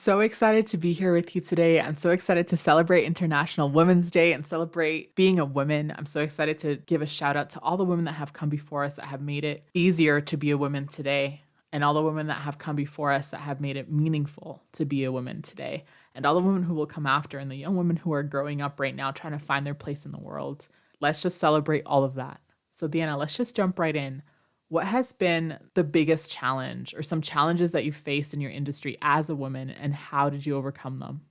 so excited to be here with you today. I'm so excited to celebrate International Women's Day and celebrate being a woman. I'm so excited to give a shout out to all the women that have come before us that have made it easier to be a woman today, and all the women that have come before us that have made it meaningful to be a woman today, and all the women who will come after, and the young women who are growing up right now trying to find their place in the world. Let's just celebrate all of that. So, Deanna, let's just jump right in. What has been the biggest challenge or some challenges that you faced in your industry as a woman, and how did you overcome them?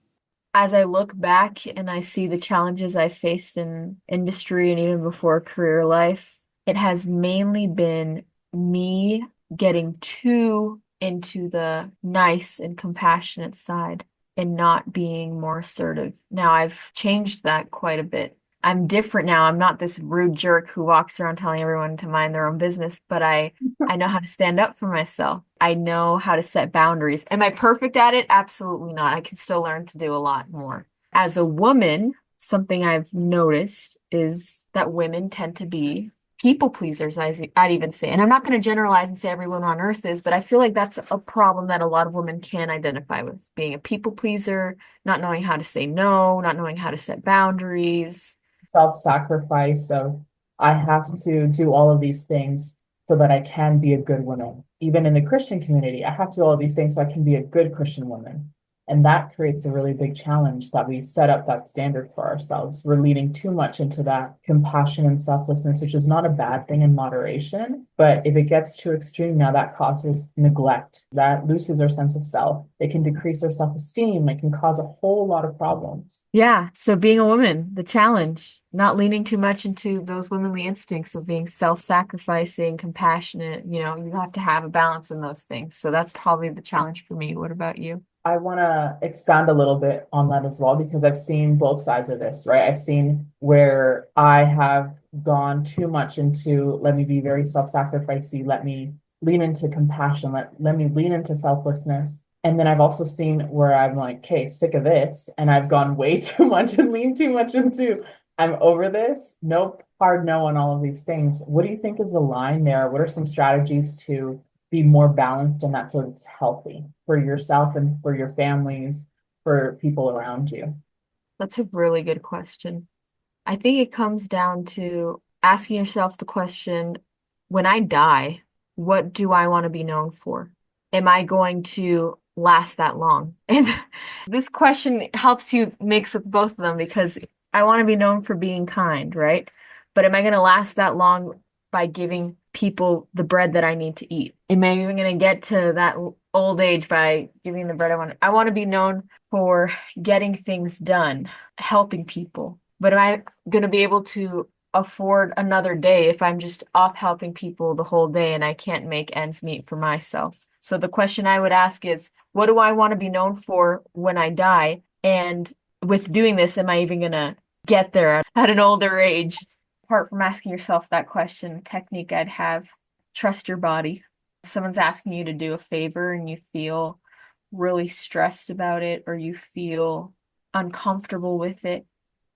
As I look back and I see the challenges I faced in industry and even before career life, it has mainly been me getting too into the nice and compassionate side and not being more assertive. Now, I've changed that quite a bit. I'm different now. I'm not this rude jerk who walks around telling everyone to mind their own business, but I know how to stand up for myself. I know how to set boundaries. Am I perfect at it? Absolutely not. I can still learn to do a lot more. As a woman, something I've noticed is that women tend to be people pleasers, I'd even say. And I'm not going to generalize and say every woman on earth is, but I feel like that's a problem that a lot of women can identify with, being a people pleaser, not knowing how to say no, not knowing how to set boundaries. Self-sacrifice of I have to do all of these things so that I can be a good woman. Even in the Christian community, I have to do all of these things so I can be a good Christian woman. And that creates a really big challenge that we set up that standard for ourselves. We're leading too much into that compassion and selflessness, which is not a bad thing in moderation. But if it gets too extreme, now that causes neglect. That loses our sense of self. It can decrease our self-esteem. It can cause a whole lot of problems. Yeah, so being a woman, the challenge, not leaning too much into those womanly instincts of being self-sacrificing, compassionate, you have to have a balance in those things. So that's probably the challenge for me. What about you? I want to expand a little bit on that as well because I've seen both sides of this, right? I've seen where I have gone too much into let me be very self-sacrificing, let me lean into compassion, let me lean into selflessness. And then I've also seen where I'm like, okay, sick of this. And I've gone way too much and leaned too much into I'm over this. Nope, hard no on all of these things. What do you think is the line there? What are some strategies to be more balanced and that so it's healthy for yourself and for your families, for people around you? That's a really good question. I think it comes down to asking yourself the question, when I die, what do I want to be known for? Am I going to last that long? And this question helps you mix with both of them because I want to be known for being kind, right? But am I going to last that long by giving people the bread that I need to eat? Am I even going to get to that old age by giving the bread I want? I want to be known for getting things done, helping people. But am I going to be able to afford another day if I'm just off helping people the whole day and I can't make ends meet for myself? So the question I would ask is, what do I want to be known for when I die? And with doing this, am I even going to get there at an older age? Apart from asking yourself that question, technique I'd have, trust your body. If someone's asking you to do a favor and you feel really stressed about it or you feel uncomfortable with it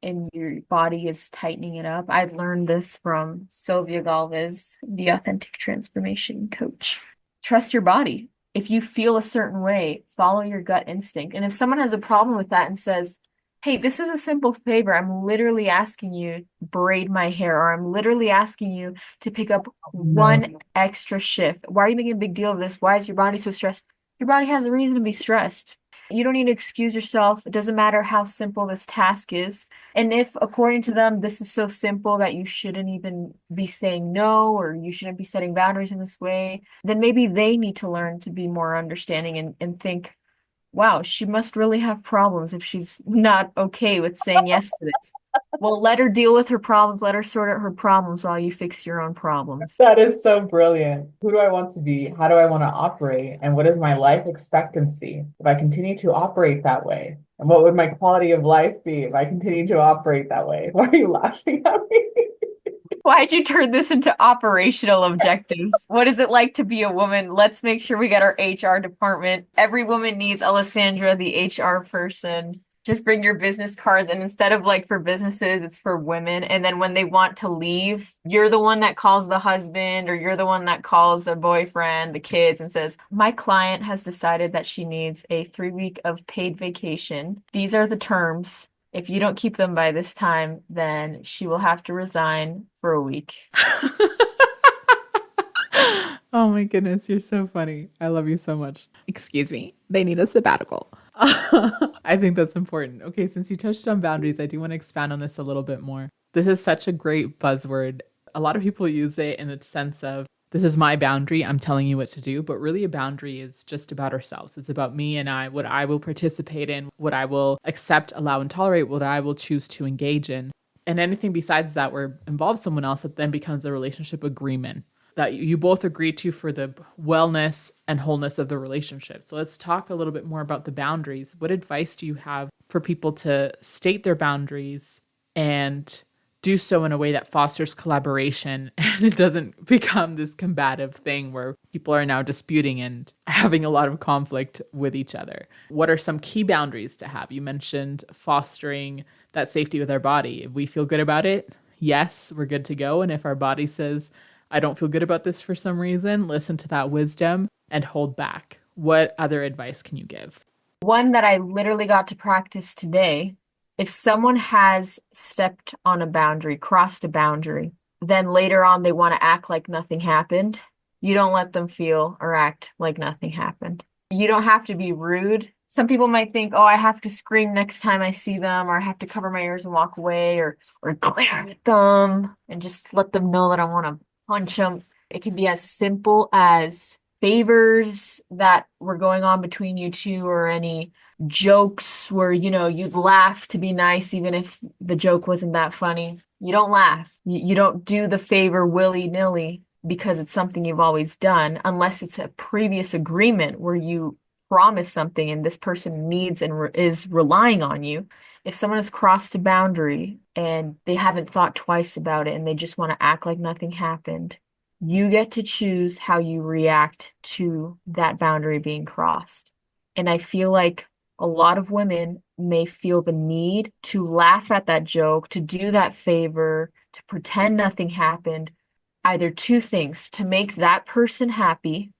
and your body is tightening it up. I've learned this from Sylvia Galvez, the authentic transformation coach. Trust your body. If you feel a certain way, follow your gut instinct. And if someone has a problem with that and says, hey, this is a simple favor. I'm literally asking you to braid my hair, or I'm literally asking you to pick up No. one extra shift. Why are you making a big deal of this? Why is your body so stressed? Your body has a reason to be stressed. You don't need to excuse yourself. It doesn't matter how simple this task is. And if, according to them, this is so simple that you shouldn't even be saying no or you shouldn't be setting boundaries in this way, then maybe they need to learn to be more understanding and think, wow, she must really have problems if she's not okay with saying yes to this. Well, let her deal with her problems. Let her sort out her problems while you fix your own problems. That is so brilliant. Who do I want to be? How do I want to operate? And what is my life expectancy if I continue to operate that way? And what would my quality of life be if I continue to operate that way? Why are you laughing at me? Why'd you turn this into operational objectives? What is it like to be a woman? Let's make sure we get our HR department. Every woman needs Alessandra, the HR person. Just bring your business cards, and instead of like for businesses, it's for women. And then when they want to leave, you're the one that calls the husband, or you're the one that calls the boyfriend, the kids, and says, "My client has decided that she needs a 3 week of paid vacation. These are the terms. If you don't keep them by this time, then she will have to resign for a week." Oh my goodness, you're so funny. I love you so much. Excuse me. They need a sabbatical. I think that's important. Okay, since you touched on boundaries, I do want to expand on this a little bit more. This is such a great buzzword. A lot of people use it in the sense of, this is my boundary, I'm telling you what to do. But really, a boundary is just about ourselves. It's about me and I, what I will participate in, what I will accept, allow, and tolerate, what I will choose to engage in. And anything besides that, where involves someone else, that then becomes a relationship agreement that you both agree to for the wellness and wholeness of the relationship. So let's talk a little bit more about the boundaries. What advice do you have for people to state their boundaries and do so in a way that fosters collaboration and it doesn't become this combative thing where people are now disputing and having a lot of conflict with each other? What are some key boundaries to have? You mentioned fostering that safety with our body. If we feel good about it, yes, we're good to go. And if our body says, I don't feel good about this for some reason, listen to that wisdom and hold back. What other advice can you give? One that I literally got to practice today. If someone has stepped on a boundary, crossed a boundary, then later on they want to act like nothing happened, you don't let them feel or act like nothing happened. You don't have to be rude. Some people might think, oh, I have to scream next time I see them, or I have to cover my ears and walk away, or glare at them and just let them know that I want to punch them. It can be as simple as favors that were going on between you two, or any jokes where, you'd laugh to be nice, even if the joke wasn't that funny. You don't laugh. You don't do the favor willy-nilly because it's something you've always done, unless it's a previous agreement where you promise something and this person needs and is relying on you. If someone has crossed a boundary and they haven't thought twice about it and they just want to act like nothing happened, you get to choose how you react to that boundary being crossed. And I feel like a lot of women may feel the need to laugh at that joke, to do that favor, to pretend nothing happened. Either two things: to make that person happy,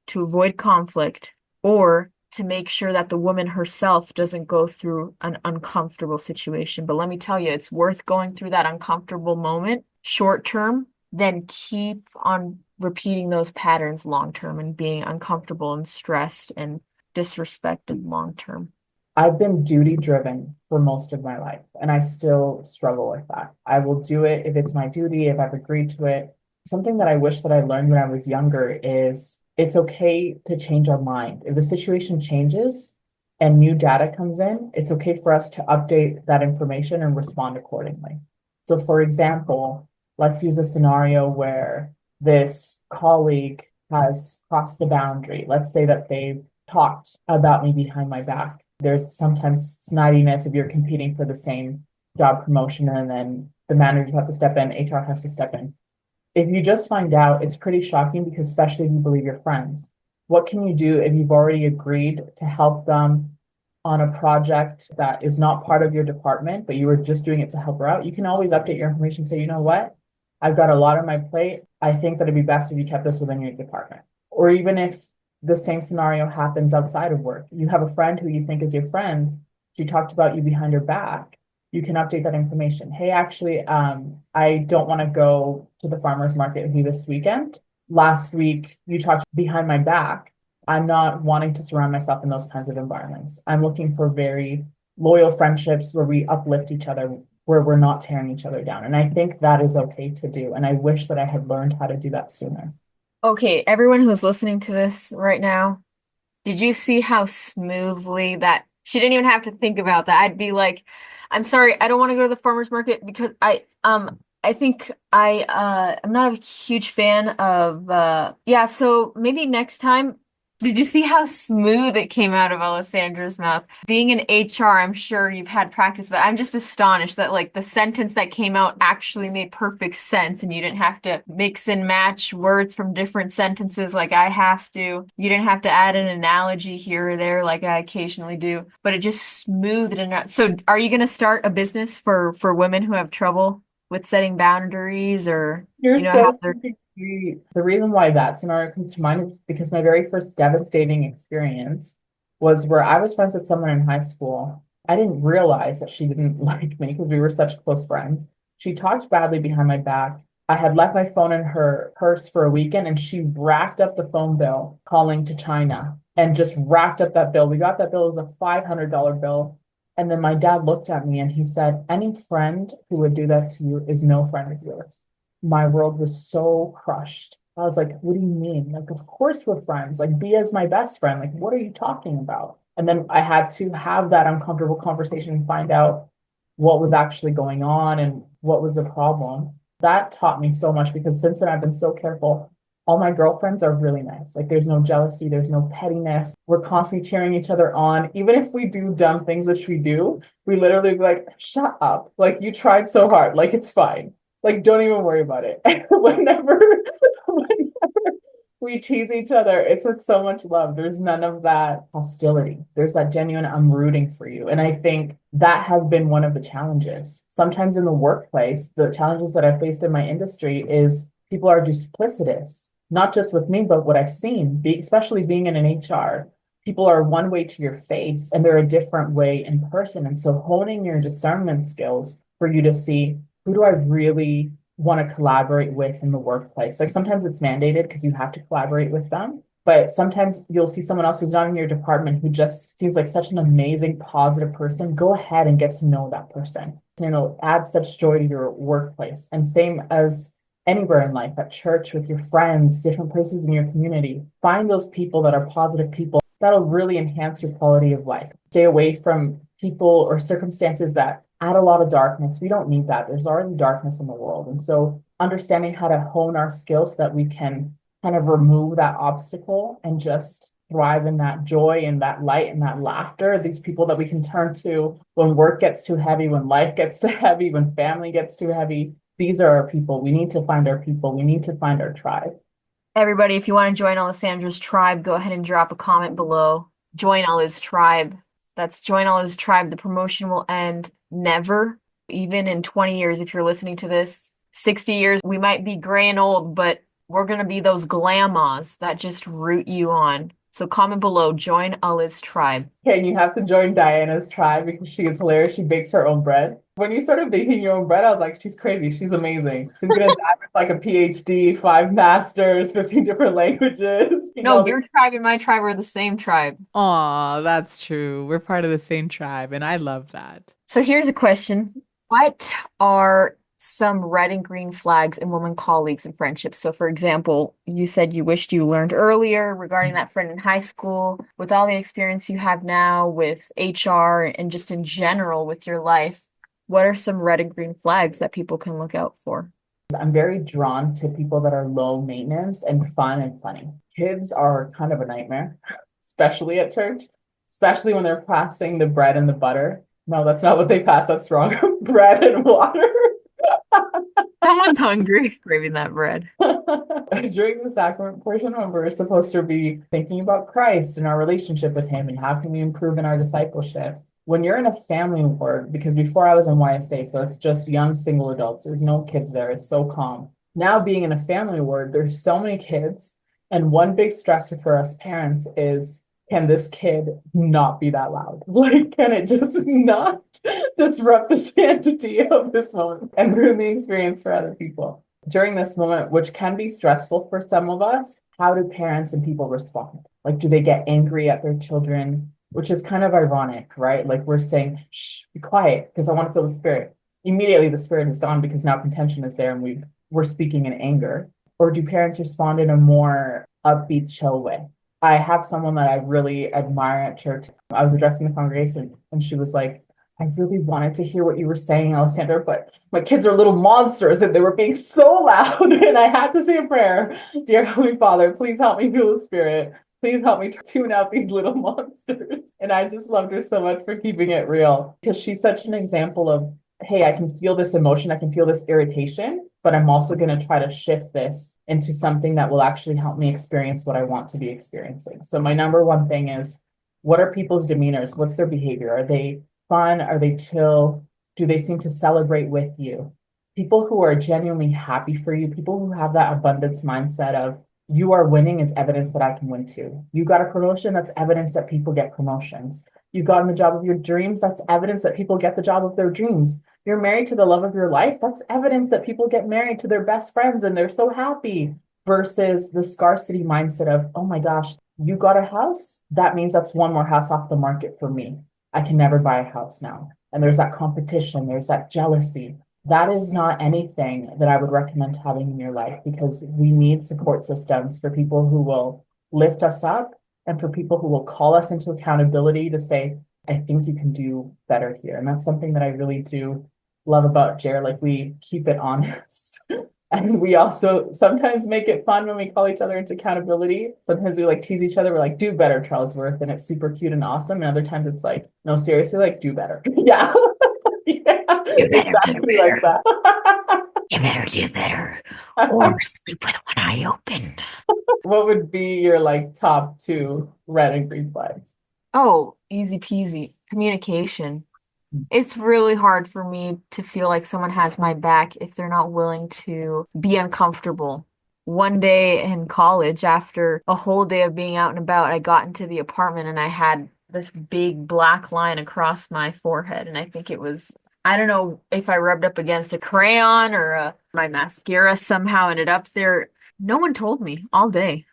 to avoid conflict, or to make sure that the woman herself doesn't go through an uncomfortable situation. But let me tell you, it's worth going through that uncomfortable moment short term, then keep on repeating those patterns long term and being uncomfortable and stressed and disrespected long term. I've been duty driven for most of my life, and I still struggle with that. I will do it if it's my duty, if I've agreed to it. Something that I wish that I learned when I was younger is it's okay to change our mind. If the situation changes and new data comes in, it's okay for us to update that information and respond accordingly. So, for example, let's use a scenario where this colleague has crossed the boundary. Let's say that they've talked about me behind my back. There's sometimes snidiness if you're competing for the same job promotion, and then the managers have to step in, HR has to step in. If you just find out, it's pretty shocking, because especially if you believe your friends. What can you do if you've already agreed to help them on a project that is not part of your department, but you were just doing it to help her out? You can always update your information and say, you know what? I've got a lot on my plate. I think that it'd be best if you kept this within your department. Or even if the same scenario happens outside of work, you have a friend who you think is your friend, she talked about you behind her back, you can update that information. Hey, actually, I don't want to go to the farmer's market with you this weekend. Last week, you talked behind my back. I'm not wanting to surround myself in those kinds of environments. I'm looking for very loyal friendships where we uplift each other, where we're not tearing each other down. And I think that is okay to do. And I wish that I had learned how to do that sooner. Okay, everyone who's listening to this right now, did you see how smoothly that she didn't even have to think about that? I'd be like, I'm sorry, I don't want to go to the farmer's market because I think I'm not a huge fan of yeah, so maybe next time Did you see how smooth it came out of Alessandra's mouth? Being in HR, I'm sure you've had practice, but I'm just astonished that like the sentence that came out actually made perfect sense and you didn't have to mix and match words from different sentences like I have to. You didn't have to add an analogy here or there like I occasionally do, but it just smoothed it out. So are you going to start a business for women who have trouble with setting boundaries or, You're have so their sweet. The reason why that scenario comes to mind is because my very first devastating experience was where I was friends with someone in high school. I didn't realize that she didn't like me because we were such close friends. She talked badly behind my back. I had left my phone in her purse for a weekend and she racked up the phone bill calling to China and just racked up that bill. We got that bill, it was a $500 bill. And then my dad looked at me and he said, any friend who would do that to you is no friend of yours. My world was so crushed. I was like, what do you mean? Like, of course we're friends. Like, Bia's my best friend. Like, what are you talking about? And then I had to have that uncomfortable conversation and find out what was actually going on and what was the problem. That taught me so much because since then I've been so careful. All my girlfriends are really nice. Like, there's no jealousy, there's no pettiness. We're constantly cheering each other on. Even if we do dumb things, which we do, we literally be like, shut up. Like, you tried so hard. Like, it's fine. Like, don't even worry about it. Whenever we tease each other, it's with so much love. There's none of that hostility. There's that genuine, I'm rooting for you. And I think that has been one of the challenges. Sometimes in the workplace, the challenges that I faced in my industry is people are duplicitous, not just with me, but what I've seen, especially being in an HR. People are one way to your face and they're a different way in person. And so honing your discernment skills for you to see who do I really want to collaborate with in the workplace? Like sometimes it's mandated because you have to collaborate with them, but sometimes you'll see someone else who's not in your department who just seems like such an amazing, positive person. Go ahead and get to know that person. Add such joy to your workplace. And same as anywhere in life, at church, with your friends, different places in your community. Find those people that are positive people. That'll really enhance your quality of life. Stay away from people or circumstances that add a lot of darkness. We don't need that. There's already darkness in the world. And so understanding how to hone our skills so that we can kind of remove that obstacle and just thrive in that joy and that light and that laughter. These people that we can turn to when work gets too heavy, when life gets too heavy, when family gets too heavy. These are our people. We need to find our people. We need to find our tribe. Everybody, if you want to join Alessandra's tribe, go ahead and drop a comment below. Join Ali's tribe. That's join Ali's tribe. The promotion will end never, even in 20 years, if you're listening to this. 60 years, we might be gray and old, but we're going to be those glamas that just root you on. So comment below, join Ali's tribe. Okay, and you have to join Diana's tribe because she is hilarious. She bakes her own bread. When you started baking your own bread, I was like, she's crazy. She's amazing. She's gonna die with like a PhD, 5 masters, 15 different languages. No, your tribe and my tribe are the same tribe. Aw, that's true. We're part of the same tribe, and I love that. So here's a question. What are some red and green flags in women colleagues and friendships? So for example, you said you wished you learned earlier regarding that friend in high school. With all the experience you have now with HR and just in general with your life, what are some red and green flags that people can look out for? I'm very drawn to people that are low maintenance and fun and funny. Kids are kind of a nightmare, especially at church, especially when they're passing the bread and the butter. No, that's not what they pass. That's wrong. Bread and water. Someone's hungry craving that bread. During the sacrament portion, when we're supposed to be thinking about Christ and our relationship with him and how can we improve in our discipleship. When you're in a family ward, because before I was in YSA, so it's just young single adults, there's no kids there, it's so calm. Now being in a family ward, there's so many kids, and one big stressor for us parents is, can this kid not be that loud? Like, can it just not disrupt the sanctity of this moment and ruin the experience for other people? During this moment, which can be stressful for some of us, how do parents and people respond? Like, do they get angry at their children? Which is kind of ironic, right? Like we're saying, shh, be quiet, because I want to feel the spirit. Immediately the spirit is gone because now contention is there and we're speaking in anger. Or do parents respond in a more upbeat, chill way? I have someone that I really admire at church. I was addressing the congregation and she was like, I really wanted to hear what you were saying, Alessandra, but my kids are little monsters and they were being so loud and I had to say a prayer. Dear Heavenly Father, please help me feel the spirit. Please help me tune out these little monsters. And I just loved her so much for keeping it real because she's such an example of, hey, I can feel this emotion, I can feel this irritation, but I'm also going to try to shift this into something that will actually help me experience what I want to be experiencing. So my number one thing is, what are people's demeanors? What's their behavior? Are they fun? Are they chill? Do they seem to celebrate with you? People who are genuinely happy for you, people who have that abundance mindset of, you are winning is evidence that I can win too. You got a promotion, that's evidence that people get promotions. You got in the job of your dreams, that's evidence that people get the job of their dreams. You're married to the love of your life, that's evidence that people get married to their best friends and they're so happy. Versus the scarcity mindset of, oh my gosh, you got a house? That means that's one more house off the market for me. I can never buy a house now. And there's that competition, there's that jealousy. That is not anything that I would recommend having in your life because we need support systems for people who will lift us up and for people who will call us into accountability to say, I think you can do better here. And that's something that I really do love about Jer. Like, we keep it honest. And we also sometimes make it fun when we call each other into accountability. Sometimes we like tease each other. We're like, do better, Charlesworth. And it's super cute and awesome. And other times it's like, no, seriously, like, do better. Yeah. Yeah, You better do exactly like better. that. You better do better. Or sleep with one eye open. What would be your like top two red and green flags? Oh, easy peasy. Communication. It's really hard for me to feel like someone has my back if they're not willing to be uncomfortable. One day in college, after a whole day of being out and about, I got into the apartment and I had this big black line across my forehead. And I think it was, I don't know if I rubbed up against a crayon or my mascara somehow ended up there. No one told me all day.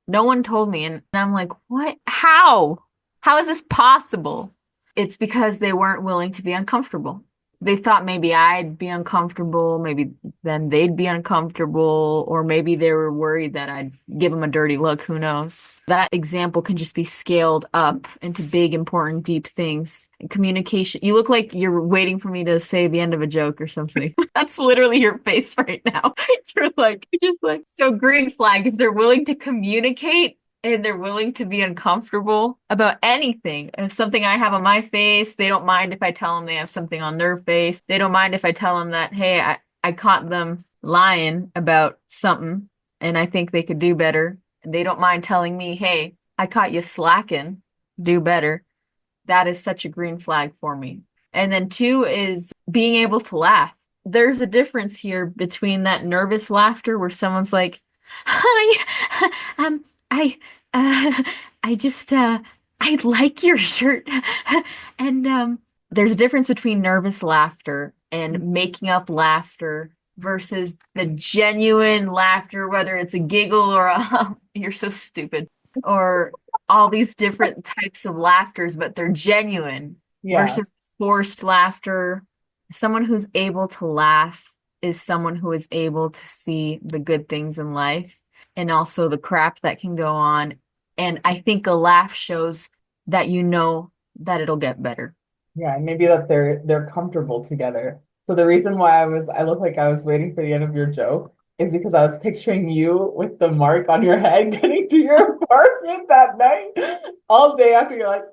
No one told me. And I'm like, what? How? How is this possible? It's because they weren't willing to be uncomfortable. They thought maybe I'd be uncomfortable, maybe then they'd be uncomfortable, or maybe they were worried that I'd give them a dirty look. Who knows? That example can just be scaled up into big, important, deep things. Communication. You look like you're waiting for me to say the end of a joke or something. That's literally your face right now. You're just like, so green flag, if they're willing to communicate, and they're willing to be uncomfortable about anything. If something I have on my face, they don't mind if I tell them they have something on their face. They don't mind if I tell them that, hey, I caught them lying about something and I think they could do better. They don't mind telling me, hey, I caught you slacking, do better. That is such a green flag for me. And then two is being able to laugh. There's a difference here between that nervous laughter where someone's like, hi, I I just I like your shirt. And there's a difference between nervous laughter and making up laughter versus the genuine laughter, whether it's a giggle or a you're so stupid or all these different types of laughters, but they're genuine Yeah, versus forced laughter. Someone who's able to laugh is someone who is able to see the good things in life and also the crap that can go on. And I think a laugh shows that you know that it'll get better. yeah, and maybe that they're comfortable together. So the reason why I looked like I was waiting for the end of your joke is because I was picturing you with the mark on your head getting to your apartment that night all day after you're like,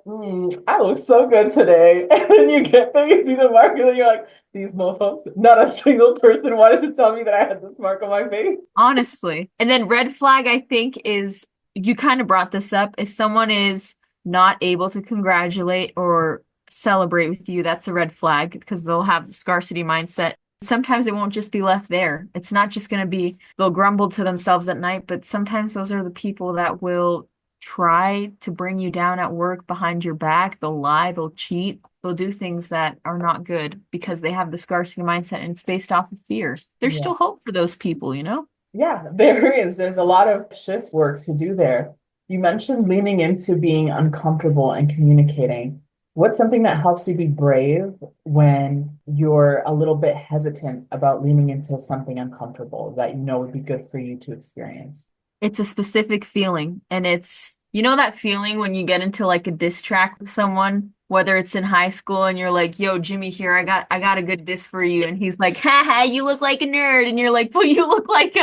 I look so good today. And then you get there, you see the mark, and then you're like, these mofos, not a single person wanted to tell me that I had this mark on my face. Honestly. And then red flag, I think, is you kind of brought this up. If someone is not able to congratulate or celebrate with you, that's a red flag because they'll have the scarcity mindset. Sometimes it won't just be left there. It's not just going to be they'll grumble to themselves at night, but sometimes those are the people that will try to bring you down at work behind your back. They'll lie, they'll cheat, they'll do things that are not good because they have the scarcity mindset and it's based off of fear. There's Yeah. still hope for those people, you know? Yeah, there is. There's a lot of shift work to do there. You mentioned leaning into being uncomfortable and communicating. What's something that helps you be brave when you're a little bit hesitant about leaning into something uncomfortable that you know would be good for you to experience? It's a specific feeling. And it's, you know, that feeling when you get into like a diss track with someone, whether it's in high school and you're like, yo, Jimmy here, I got a good diss for you. And he's like, haha, you look like a nerd. And you're like, well, you look like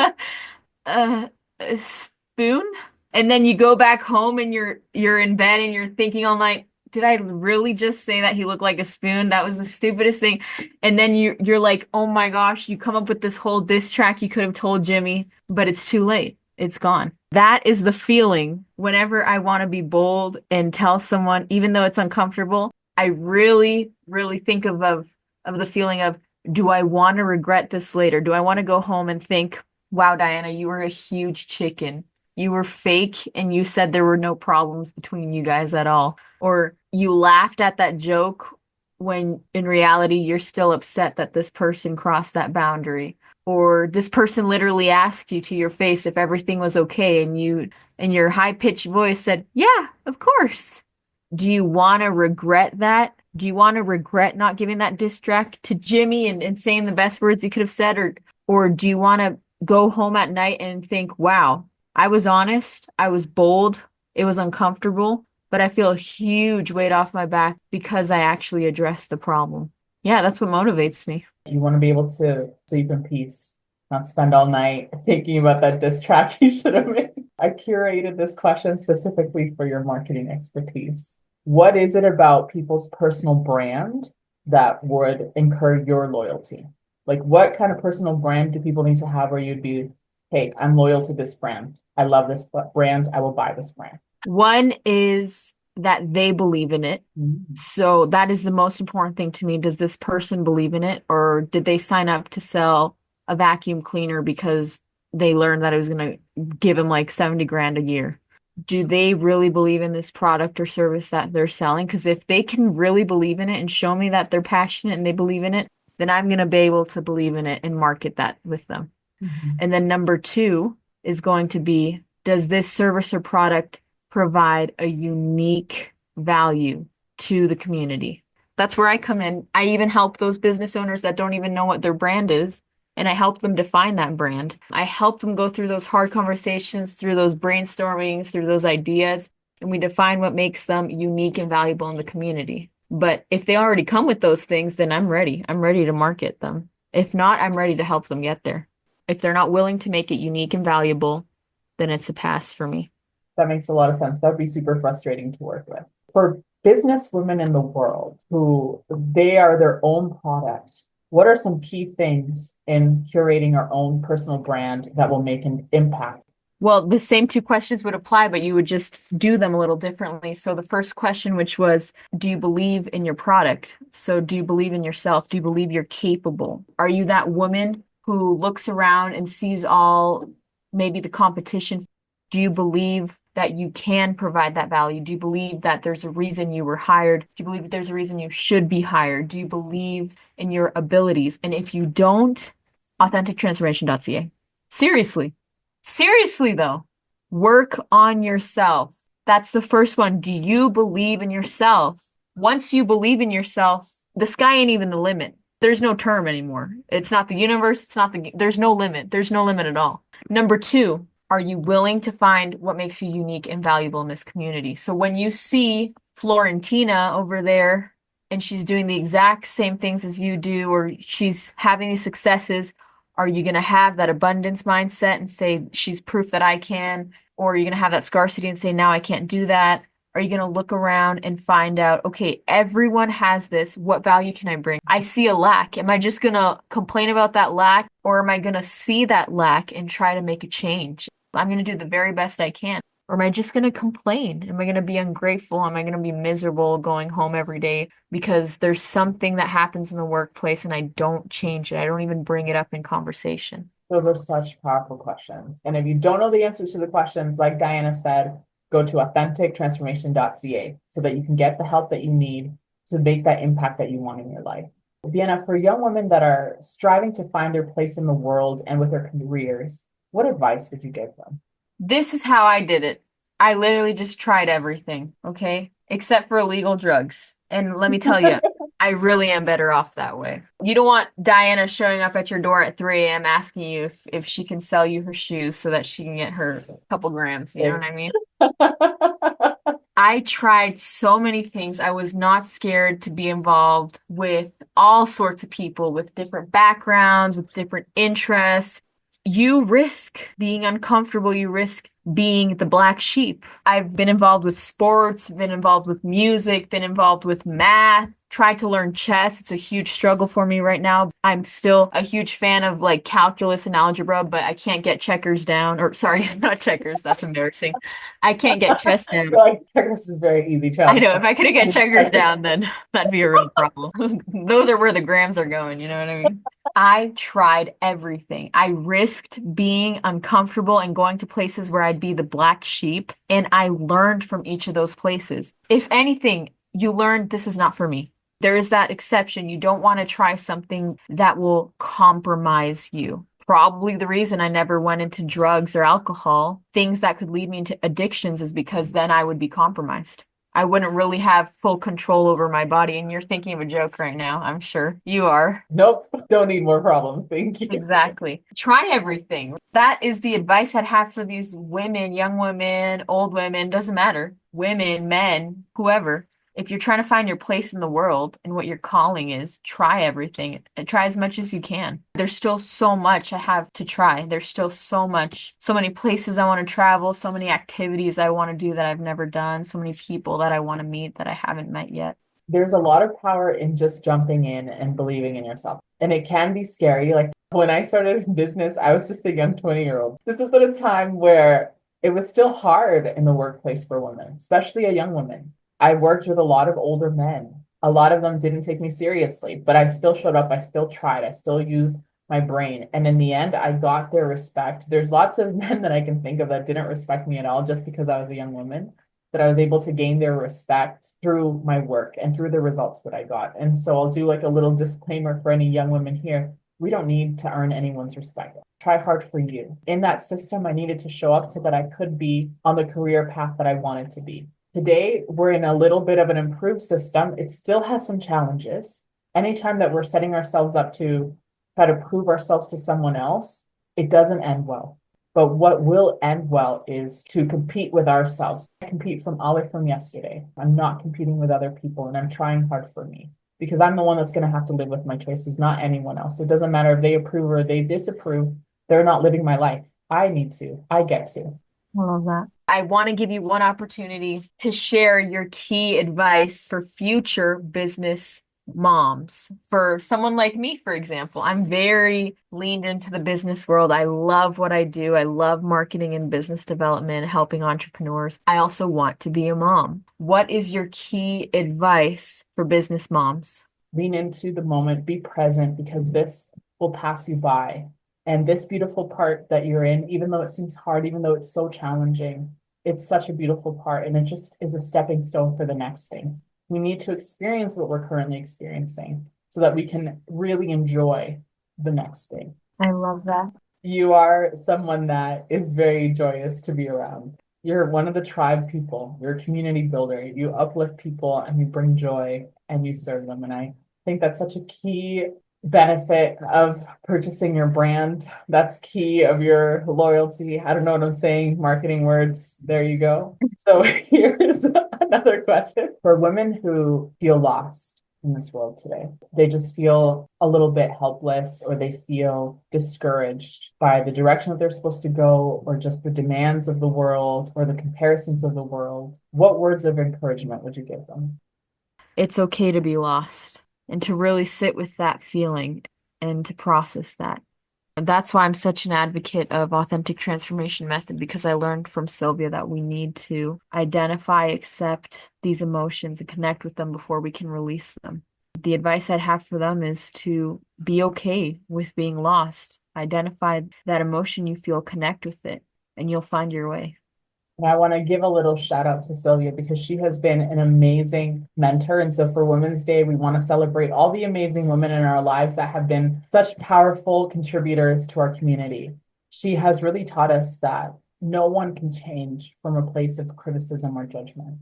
a spoon. And then you go back home and you're in bed and you're thinking all night, did I really just say that he looked like a spoon? That was the stupidest thing. And then you're like, oh my gosh, you come up with this whole diss track you could have told Jimmy, but it's too late. It's gone. That is the feeling whenever I want to be bold and tell someone, even though it's uncomfortable, I really, really think of the feeling of, do I want to regret this later? Do I want to go home and think, wow, Diana, you were a huge chicken. You were fake and you said there were no problems between you guys at all. Or you laughed at that joke when in reality you're still upset that this person crossed that boundary. Or this person literally asked you to your face if everything was okay and you in your high-pitched voice said, "Yeah, of course." Do you want to regret that? Do you want to regret not giving that diss track to Jimmy and saying the best words you could have said? Or do you want to go home at night and think, wow, I was honest, I was bold, it was uncomfortable, but I feel a huge weight off my back because I actually addressed the problem. Yeah, that's what motivates me. You want to be able to sleep in peace, not spend all night thinking about that diss track you should have made. I curated this question specifically for your marketing expertise. What is it about people's personal brand that would incur your loyalty? Like, what kind of personal brand do people need to have where you'd be, hey, I'm loyal to this brand. I love this brand. I will buy this brand. One is that they believe in it. Mm. So that is the most important thing to me. Does this person believe in it, or did they sign up to sell a vacuum cleaner because they learned that it was going to give them like 70 grand a year? Do they really believe in this product or service that they're selling? Because if they can really believe in it and show me that they're passionate and they believe in it, then I'm going to be able to believe in it and market that with them. Mhm. And then number two is going to be, does this service or product provide a unique value to the community? That's where I come in. I even help those business owners that don't even know what their brand is, and I help them define that brand. I help them go through those hard conversations, through those brainstormings, through those ideas, and we define what makes them unique and valuable in the community. But if they already come with those things, then I'm ready. I'm ready to market them. If not, I'm ready to help them get there. If they're not willing to make it unique and valuable, then it's a pass for me. That makes a lot of sense. That would be super frustrating to work with. For business women in the world who they are their own product, what are some key things in curating our own personal brand that will make an impact? Well, the same two questions would apply, but you would just do them a little differently. So the first question, which was, do you believe in your product? So do you believe in yourself? Do you believe you're capable? Are you that woman who looks around and sees all maybe the competition? Do you believe that you can provide that value? Do you believe that there's a reason you were hired? Do you believe that there's a reason you should be hired? Do you believe in your abilities? And if you don't, authentictransformation.ca. Seriously. Seriously, though, work on yourself. That's the first one. Do you believe in yourself? Once you believe in yourself, the sky ain't even the limit. There's no term anymore. It's not the universe. It's not there's no limit. There's no limit at all. Number two, are you willing to find what makes you unique and valuable in this community? So when you see Florentina over there and she's doing the exact same things as you do, or she's having these successes, are you going to have that abundance mindset and say, she's proof that I can? Or are you going to have that scarcity and say, now I can't do that? Are you going to look around and find out, okay, everyone has this. What value can I bring? I see a lack. Am I just going to complain about that lack? Or am I going to see that lack and try to make a change? I'm going to do the very best I can. Or am I just going to complain? Am I going to be ungrateful? Am I going to be miserable going home every day because there's something that happens in the workplace and I don't change it? I don't even bring it up in conversation. Those are such powerful questions. And if you don't know the answers to the questions, like Diana said, go to authentictransformation.ca so that you can get the help that you need to make that impact that you want in your life. Diana, for young women that are striving to find their place in the world and with their careers, what advice would you give them? This is how I did it. I literally just tried everything, okay? Except for illegal drugs. And let me tell you, I really am better off that way. You don't want Diana showing up at your door at 3 a.m. asking you if she can sell you her shoes so that she can get her couple grams. You know what I mean? I tried so many things. I was not scared to be involved with all sorts of people with different backgrounds, with different interests. you risk being uncomfortable. You risk being the black sheep. I've been involved with sports, been involved with music, been involved with math, tried to learn chess. It's a huge struggle for me right now. I'm still a huge fan of like calculus and algebra, but I can't get checkers down. Or sorry, not checkers. That's embarrassing. I can't get chess down. Like, checkers is very easy I challenge. know if I couldn't get checkers down, then that'd be a real problem. Those are where the grams are going, you know what I mean? I tried everything. I risked being uncomfortable and going to places where I'd be the black sheep, and I learned from each of those places. If anything, you learned this is not for me. There is that exception. You don't want to try something that will compromise you. Probably the reason I never went into drugs or alcohol, things that could lead me into addictions, is because then I would be compromised. I wouldn't really have full control over my body. And you're thinking of a joke right now, I'm sure. You are. Nope, don't need more problems. Thank you. Exactly. Try everything. That is the advice I'd have for these women, young women, old women, doesn't matter. Women, men, whoever. If you're trying to find your place in the world and what your calling is, try everything. Try as much as you can. There's still so much I have to try. There's still so many places I want to travel, so many activities I want to do that I've never done, so many people that I want to meet that I haven't met yet. There's a lot of power in just jumping in and believing in yourself. And it can be scary. Like when I started in business, I was just a young 20-year-old. This was at a time where it was still hard in the workplace for women, especially a young woman. I worked with a lot of older men. A lot of them didn't take me seriously, but I still showed up. I still tried. I still used my brain. And in the end, I got their respect. There's lots of men that I can think of that didn't respect me at all just because I was a young woman, that I was able to gain their respect through my work and through the results that I got. And so I'll do like a little disclaimer for any young women here. We don't need to earn anyone's respect. Try hard for you. In that system, I needed to show up so that I could be on the career path that I wanted to be. Today, we're in a little bit of an improved system. It still has some challenges. Anytime that we're setting ourselves up to try to prove ourselves to someone else, it doesn't end well. But what will end well is to compete with ourselves. I compete from yesterday. I'm not competing with other people, and I'm trying hard for me because I'm the one that's going to have to live with my choices, not anyone else. So it doesn't matter if they approve or they disapprove. They're not living my life. I need to. I get to. I love that. I want to give you one opportunity to share your key advice for future business moms. For someone like me, for example, I'm very leaned into the business world. I love what I do. I love marketing and business development, helping entrepreneurs. I also want to be a mom. What is your key advice for business moms? Lean into the moment, be present, because this will pass you by. And this beautiful part that you're in, even though it seems hard, even though it's so challenging, it's such a beautiful part. And it just is a stepping stone for the next thing. We need to experience what we're currently experiencing so that we can really enjoy the next thing. I love that. You are someone that is very joyous to be around. You're one of the tribe people. You're a community builder. You uplift people and you bring joy and you serve them. And I think that's such a key benefit of purchasing your brand. That's key of your loyalty. I don't know what I'm saying, marketing words. There you go. So here's another question for women who feel lost in this world today. They just feel a little bit helpless, or they feel discouraged by the direction that they're supposed to go, or just the demands of the world or the comparisons of the world. What words of encouragement would you give them? It's okay to be lost and to really sit with that feeling and to process that. That's why I'm such an advocate of authentic transformation method, because I learned from Sylvia that we need to identify, accept these emotions and connect with them before we can release them. The advice I'd have for them is to be okay with being lost. Identify that emotion you feel, connect with it, and you'll find your way. And I want to give a little shout out to Sylvia because she has been an amazing mentor. And so for Women's Day, we want to celebrate all the amazing women in our lives that have been such powerful contributors to our community. She has really taught us that no one can change from a place of criticism or judgment.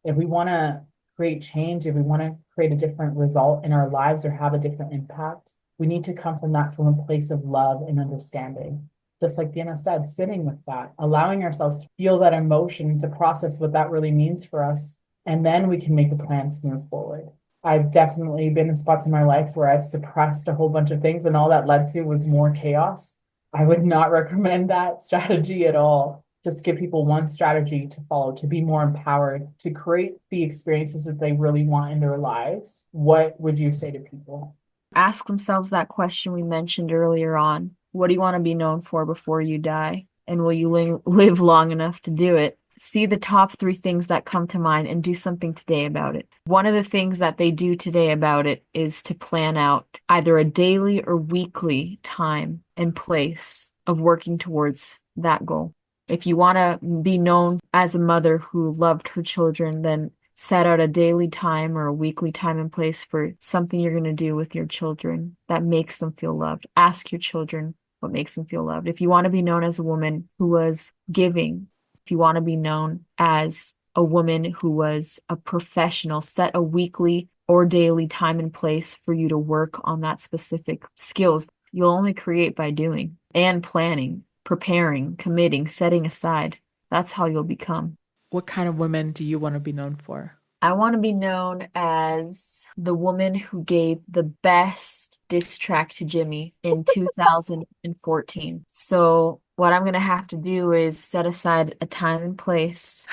If we want to create change, if we want to create a different result in our lives or have a different impact, we need to come from a place of love and understanding. Just like Diana said, sitting with that, allowing ourselves to feel that emotion, to process what that really means for us, and then we can make a plan to move forward. I've definitely been in spots in my life where I've suppressed a whole bunch of things, and all that led to was more chaos. I would not recommend that strategy at all. Just give people one strategy to follow, to be more empowered, to create the experiences that they really want in their lives. What would you say to people? Ask themselves that question we mentioned earlier on. What do you want to be known for before you die? And will you live long enough to do it? See the top 3 things that come to mind and do something today about it. One of the things that they do today about it is to plan out either a daily or weekly time and place of working towards that goal. If you want to be known as a mother who loved her children, then set out a daily time or a weekly time and place for something you're going to do with your children that makes them feel loved. Ask your children what makes them feel loved. If you want to be known as a woman who was giving, if you want to be known as a woman who was a professional, set a weekly or daily time and place for you to work on that specific skills. You'll only create by doing and planning, preparing, committing, setting aside. That's how you'll become. What kind of women do you want to be known for? I want to be known as the woman who gave the best diss track to Jimmy in 2014. So what I'm going to have to do is set aside a time and place,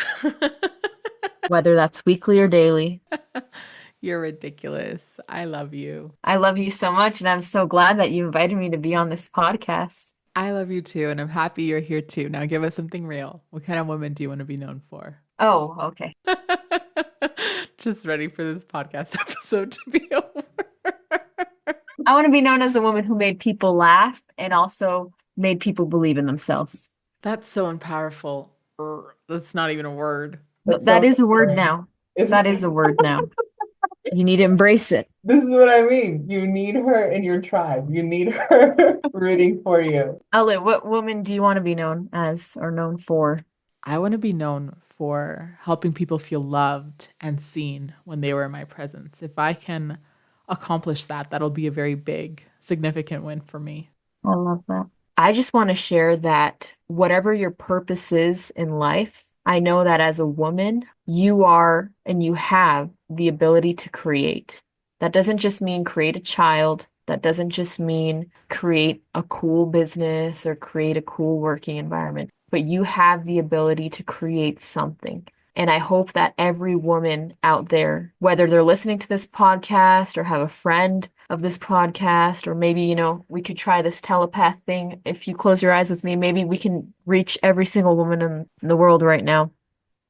whether that's weekly or daily. You're ridiculous. I love you. I love you so much, and I'm so glad that you invited me to be on this podcast. I love you too, and I'm happy you're here too. Now give us something real. What kind of woman do you want to be known for? Oh, okay. Just ready for this podcast episode to be over. I want to be known as a woman who made people laugh and also made people believe in themselves. That's so powerful. That's not even a word. That is a word now. That is a word now. You need to embrace it. This is what I mean. You need her in your tribe. You need her rooting for you. Olive, what woman do you want to be known as or known for? I want to be known for helping people feel loved and seen when they were in my presence. If I can accomplish that, that'll be a very big, significant win for me. I love that. I just want to share that whatever your purpose is in life, I know that as a woman, you are and you have the ability to create. That doesn't just mean create a child. That doesn't just mean create a cool business or create a cool working environment, but you have the ability to create something. And I hope that every woman out there, whether they're listening to this podcast or have a friend of this podcast, or maybe, we could try this telepath thing. If you close your eyes with me, maybe we can reach every single woman in the world right now.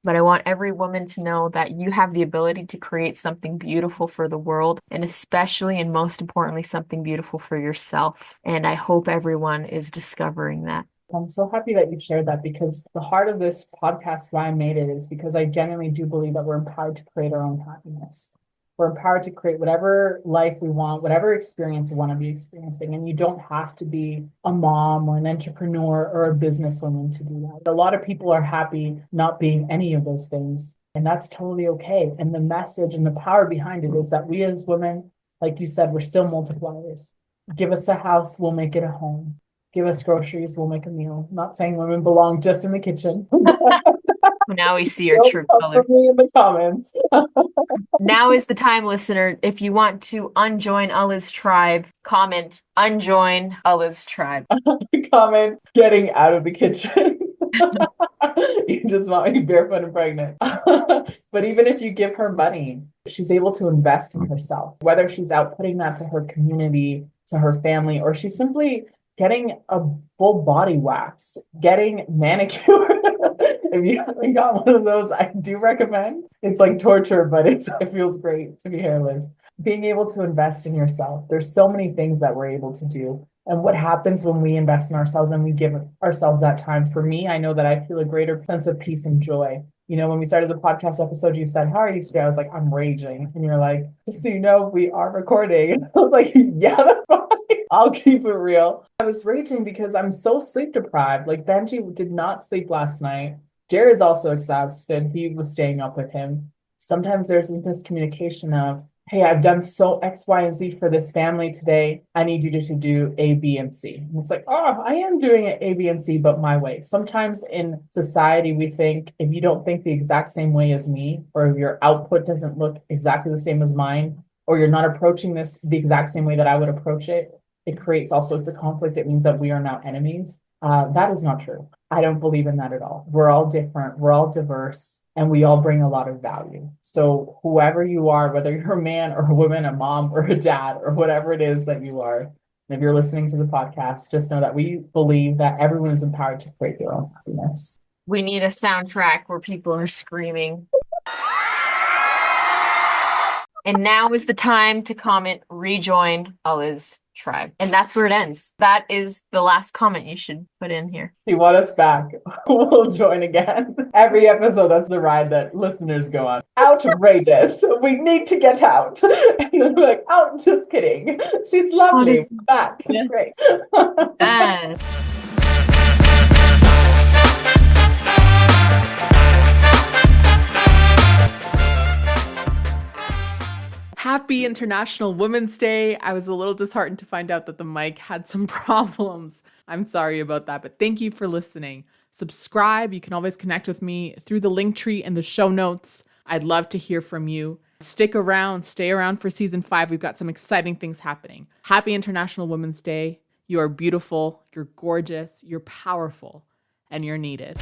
But I want every woman to know that you have the ability to create something beautiful for the world, and especially and most importantly, something beautiful for yourself. And I hope everyone is discovering that. I'm so happy that you shared that, because the heart of this podcast, why I made it, is because I genuinely do believe that we're empowered to create our own happiness. We're empowered to create whatever life we want, whatever experience we want to be experiencing. And you don't have to be a mom or an entrepreneur or a businesswoman to do that. A lot of people are happy not being any of those things, and that's totally okay. And the message and the power behind it is that we as women, like you said, we're still multipliers. Give us a house, we'll make it a home. Give us groceries, we'll make a meal. I'm not saying women belong just in the kitchen. Now we see your true color. Me in the comments. Now is the time, listener. If you want to unjoin Allah's tribe, comment unjoin Allah's tribe. Comment getting out of the kitchen. You just want me barefoot and pregnant. But even if you give her money, she's able to invest in herself, whether she's out putting that to her community, to her family, or she's simply getting a full body wax, getting manicured. If you haven't got one of those, I do recommend. It's like torture, but it feels great to be hairless. Being able to invest in yourself. There's so many things that we're able to do. And what happens when we invest in ourselves and we give ourselves that time? For me, I know that I feel a greater sense of peace and joy. When we started the podcast episode, you said, "How are you today?" I was like, "I'm raging." And you're like, "Just so you know, we are recording." And I was like, "Yeah, that's fine. I'll keep it real." I was raging because I'm so sleep deprived. Like, Benji did not sleep last night. Jared's also exhausted. He was staying up with him. Sometimes there's this miscommunication of, "Hey, I've done so X, Y, and Z for this family today. I need you to do A, B, and C." And it's like, oh, I am doing it A, B, and C, but my way. Sometimes in society, we think if you don't think the exact same way as me, or if your output doesn't look exactly the same as mine, or you're not approaching this the exact same way that I would approach it, it creates all sorts of conflict. It means that we are now enemies. That is not true. I don't believe in that at all. We're all different, we're all diverse, and we all bring a lot of value. So whoever you are, whether you're a man or a woman, a mom or a dad, or whatever it is that you are, if you're listening to the podcast, just know that we believe that everyone is empowered to create their own happiness. We need a soundtrack where people are screaming. And now is the time to comment, rejoin Allah's tribe. And that's where it ends. That is the last comment you should put in here. If you want us back, we'll join again. Every episode, that's the ride that listeners go on. Outrageous. We need to get out. And then we're like, oh, just kidding. She's lovely. Honestly, Back. It's yes. great. Ah. Happy International Women's Day. I was a little disheartened to find out that the mic had some problems. I'm sorry about that, but thank you for listening. Subscribe. You can always connect with me through the link tree in the show notes. I'd love to hear from you. Stick around, stay around for season 5. We've got some exciting things happening. Happy International Women's Day. You are beautiful, you're gorgeous, you're powerful, and you're needed.